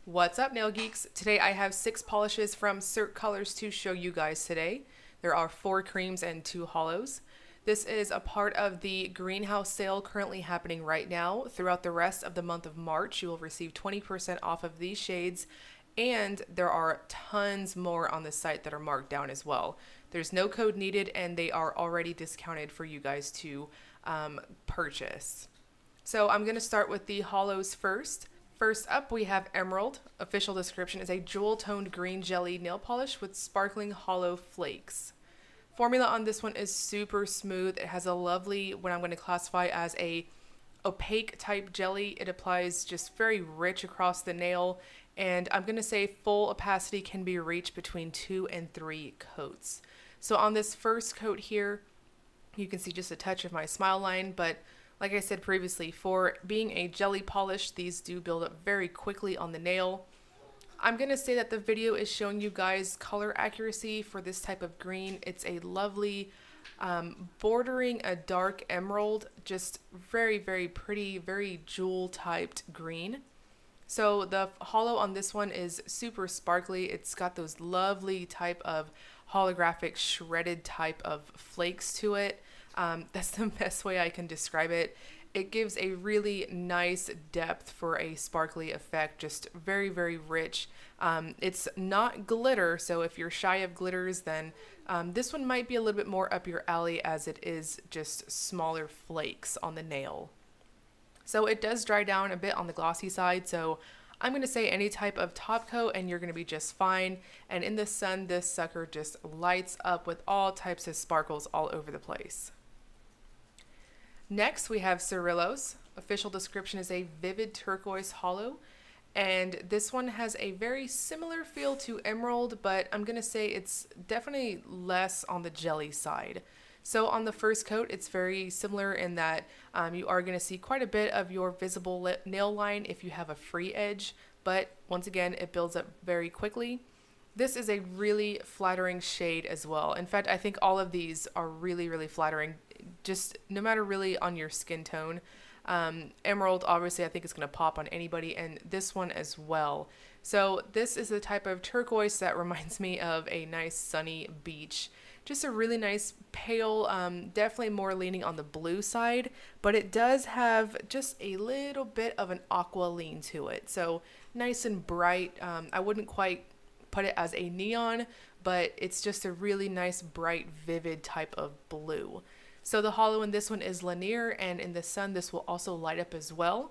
What's up, nail geeks? Today I have 6 polishes from Cirque colors to show you guys today. There are 4 creams and 2 hollows. This is a part of the greenhouse sale currently happening right now. Throughout the rest of the month of March, you will receive 20% off of these shades, and there are tons more on the site that are marked down as well. There's no code needed, and they are already discounted for you guys to purchase. So I'm going to start with the hollows first. First up, we have Emerald. Official description is a jewel-toned green jelly nail polish with sparkling hollow flakes. Formula on this one is super smooth. It has a lovely, what I'm going to classify as a opaque type jelly. It applies just very rich across the nail, and I'm going to say full opacity can be reached between 2 and 3 coats. So on this first coat here, you can see just a touch of my smile line, but like I said previously, for being a jelly polish, these do build up very quickly on the nail. I'm going to say that the video is showing you guys color accuracy for this type of green. It's a lovely, bordering a dark emerald, just very, very pretty, very jewel typed green. So the hollow on this one is super sparkly. It's got those lovely type of holographic shredded type of flakes to it. That's the best way I can describe it. It gives a really nice depth for a sparkly effect, just very, very rich. It's not glitter, so if you're shy of glitters, then this one might be a little bit more up your alley, as it is just smaller flakes on the nail. So it does dry down a bit on the glossy side, so I'm going to say any type of top coat and you're going to be just fine. And in the sun, this sucker just lights up with all types of sparkles all over the place. Next, we have Cerrillos. Official description is a vivid turquoise hollow, and this one has a very similar feel to Emerald, but I'm going to say it's definitely less on the jelly side. So on the first coat, it's very similar in that you are going to see quite a bit of your visible nail line if you have a free edge, but once again, it builds up very quickly. This is a really flattering shade as well. In fact, I think all of these are really, really flattering, just no matter really on your skin tone. Emerald, obviously, I think is going to pop on anybody, and this one as well. So this is the type of turquoise that reminds me of a nice sunny beach. Just a really nice pale, definitely more leaning on the blue side, but it does have just a little bit of an aqua lean to it. So nice and bright. I wouldn't quite put it as a neon, but it's just a really nice, bright, vivid type of blue. So the hollow in this one is linear, and in the sun, this will also light up as well.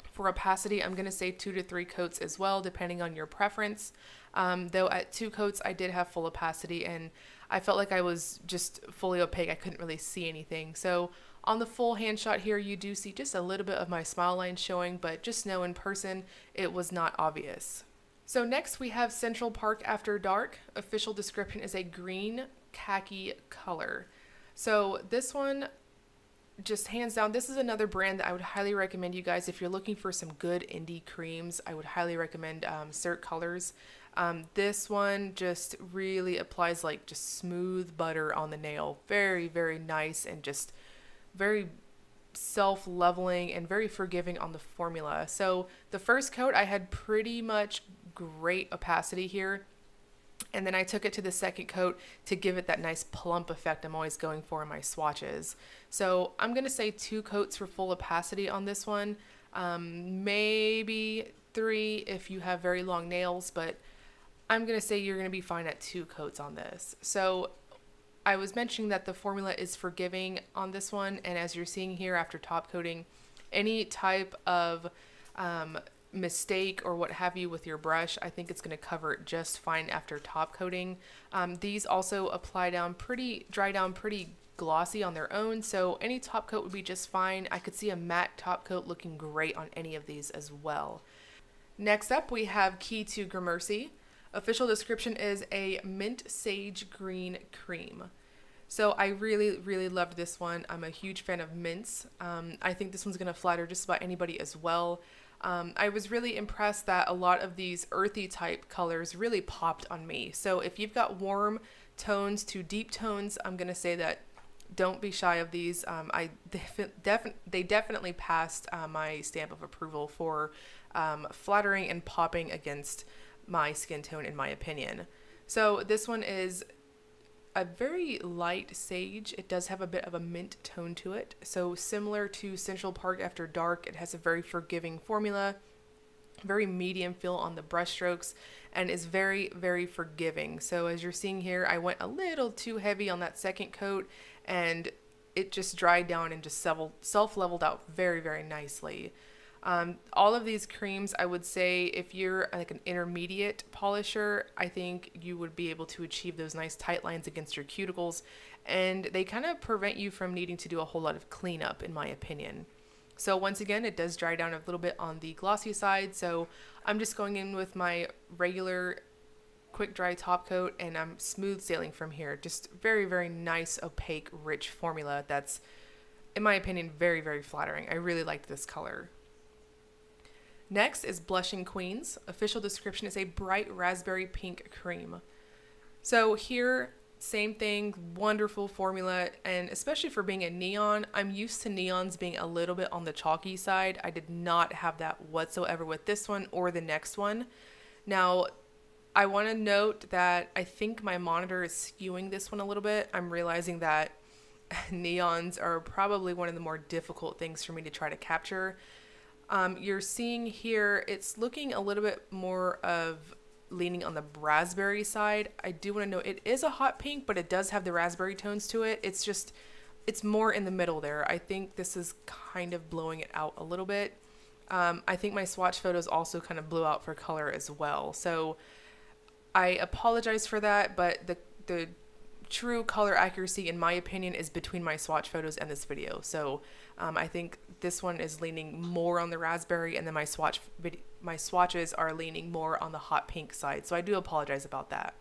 For opacity, I'm going to say 2 to 3 coats as well, depending on your preference. Though at 2 coats, I did have full opacity, and I felt like I was just fully opaque. I couldn't really see anything. So on the full hand shot here, you do see just a little bit of my smile line showing, but just know in person, it was not obvious. So next we have Central Park After Dark. Official description is a green khaki color. So this one, just hands down, this is another brand that I would highly recommend you guys if you're looking for some good indie creams. I would highly recommend Cirque colors. This one just really applies like just smooth butter on the nail. Very, very nice, and just very self-leveling and very forgiving on the formula. So the first coat, I had pretty much great opacity here, and then I took it to the second coat to give it that nice plump effect I'm always going for in my swatches. So I'm going to say 2 coats for full opacity on this one, maybe 3 if you have very long nails, but I'm going to say you're going to be fine at 2 coats on this. So I was mentioning that the formula is forgiving on this one, and as you're seeing here after top coating, any type of mistake or what have you with your brush, I think it's going to cover it just fine after top coating. These also dry down pretty glossy on their own, so any top coat would be just fine. I could see a matte top coat looking great on any of these as well. Next up, we have To Gramercy. Official description is a mint sage green cream. So I really, really loved this one. I'm a huge fan of mints. I think this one's going to flatter just about anybody as well. I was really impressed that a lot of these earthy type colors really popped on me. So if you've got warm tones to deep tones, I'm going to say that don't be shy of these. They definitely passed my stamp of approval for flattering and popping against my skin tone, in my opinion. So this one is a very light sage. It does have a bit of a mint tone to it. So similar to Central Park After Dark, it has a very forgiving formula, very medium feel on the brush strokes, and is very, very forgiving. So as you're seeing here, I went a little too heavy on that second coat, and it just dried down and just self-leveled out very, very nicely. All of these creams, I would say if you're like an intermediate polisher, I think you would be able to achieve those nice tight lines against your cuticles, and they kind of prevent you from needing to do a whole lot of cleanup, in my opinion. So once again, it does dry down a little bit on the glossy side, so I'm just going in with my regular quick dry top coat, and I'm smooth sailing from here. Just very, very nice, opaque, rich formula that's, in my opinion, very, very flattering. I really liked this color. Next is Blushing Queens. Official description is a bright raspberry pink cream. So here, same thing, wonderful formula, and especially for being a neon, I'm used to neons being a little bit on the chalky side. I did not have that whatsoever with this one or the next one. Now, I want to note that I think my monitor is skewing this one a little bit. I'm realizing that neons are probably one of the more difficult things for me to try to capture. You're seeing here, it's looking a little bit more of leaning on the raspberry side. I do want to note it is a hot pink, but it does have the raspberry tones to it. It's just, it's more in the middle there. I think this is kind of blowing it out a little bit. I think my swatch photos also kind of blew out for color as well. So I apologize for that, but the true color accuracy, in my opinion, is between my swatch photos and this video. So I think this one is leaning more on the raspberry, and then my swatches are leaning more on the hot pink side. So I do apologize about that.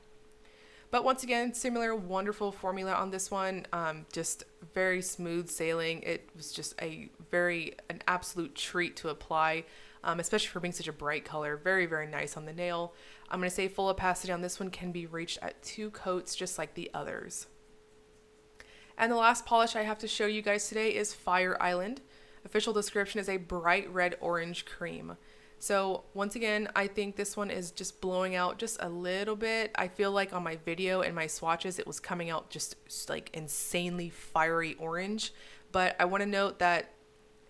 But once again, similar wonderful formula on this one, just very smooth sailing. It was just an absolute treat to apply, especially for being such a bright color. Very, very nice on the nail. I'm going to say full opacity on this one can be reached at 2 coats, just like the others. And the last polish I have to show you guys today is Fire Island. Official description is a bright red orange cream. So once again, I think this one is just blowing out just a little bit. I feel like on my video and my swatches, it was coming out just like insanely fiery orange. But I want to note that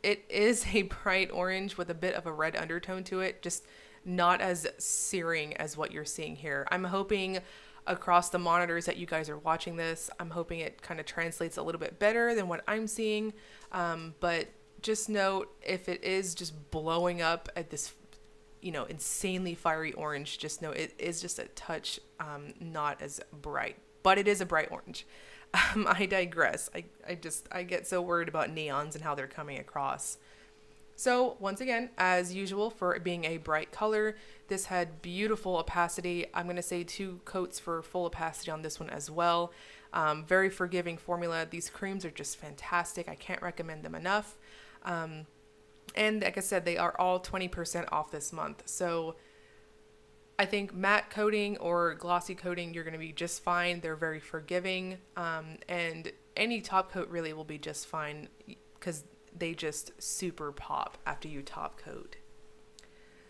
it is a bright orange with a bit of a red undertone to it, just not as searing as what you're seeing here. I'm hoping across the monitors that you guys are watching this, I'm hoping it kind of translates a little bit better than what I'm seeing. But just note, if it is just blowing up at this, you know, insanely fiery orange, just know it is just a touch not as bright, but it is a bright orange. I digress. I get so worried about neons and how they're coming across. So once again, as usual, for it being a bright color, this had beautiful opacity. I'm going to say 2 coats for full opacity on this one as well. Very forgiving formula. These creams are just fantastic. I can't recommend them enough. And like I said, they are all 20% off this month. So I think matte coating or glossy coating, you're going to be just fine. They're very forgiving. And any top coat really will be just fine because they just super pop after you top coat.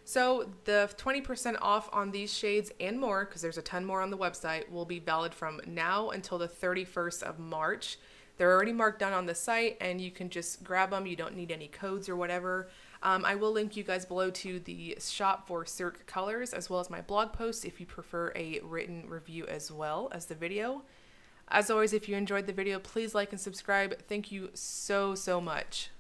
So the 20% off on these shades and more, because there's a ton more on the website, will be valid from now until the 31st of March. They're already marked down on the site, and you can just grab them. You don't need any codes or whatever. I will link you guys below to the shop for Cirque colors, as well as my blog post if you prefer a written review as well as the video. As always, if you enjoyed the video, please like and subscribe. Thank you so, so much.